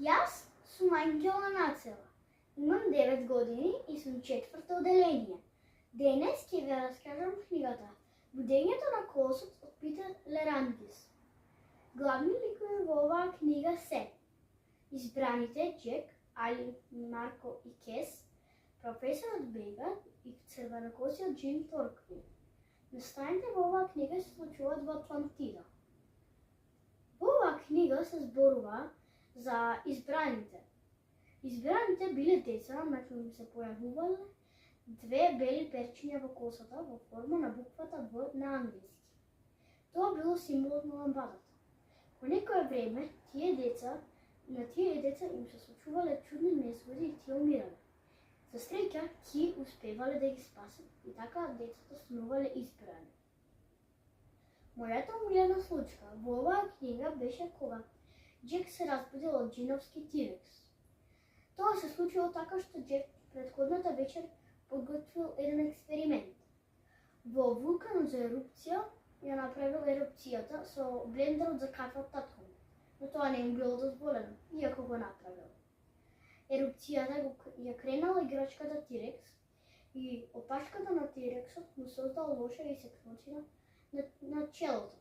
Јас сум Ангела Нацела. Имам 9 години и сум четврто одделение. Денес ќе ви раскажам книгата Будењето на колосот од Питер Лерантис. Главни ликови во оваа книга се избраните Джек, Али, Марко и Кес, професорот Бега и црвенокосиот Джим Торквил. Настаните во оваа книга се случуваат во Атлантида. Во оваа книга се зборува за избраните. Избраните биле деца на кои им се појавувале две бели перчиња во косата во форма на буквата В на англиски. Тоа било символот на ламбадата. По некое време на тие деца им се случувале чудни несгоди и тие умирале. За среќа, тие успевале да ги спасат и така децата станувале избрани. Мојата омилена случка во оваа книга беше кога Джек се разбудил од џиновски тирекс. Тоа се случило така што Джек претходната вечер подготвил еден експеримент. Во вулканот за ерупција ја направил ерупцијата со блендерот за кафе од татко му, но тоа не им било дозволено, иако го направил. Ерупцијата ја кренала играчката Тирекс и опашката на Тирексот му создал лоша исекнотина на челото.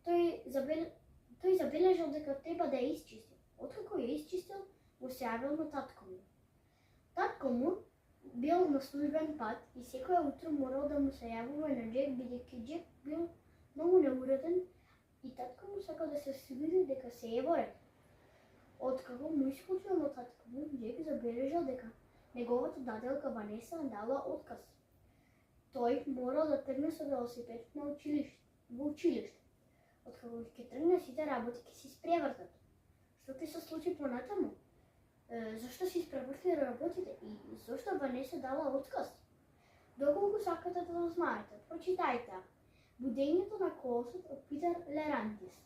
Тој забележал дека треба да ја исчисти. Откако ја исчистил, му се јавил на татко му. Татко му бил на службен пат и секоја утро морал да му се јавува на Джек, бидејќи Джек бил многу неуреден и татко му сакал да се сигури дека се е во ред. Откако му исклучил на татко му, Джек забележал дека неговата даделка Ванеса дала отказ. Тој морал да тргне со велосипед во училиште. Откако ќе тргне, сите работи ќе се испревртат. Што ќе се случи понатаму? Зашто се испревртиле работите и зашто Ванеса дала отказ? Доколку сакате да знаете, прочитајте Будењето на колосот од Питер Лерантис.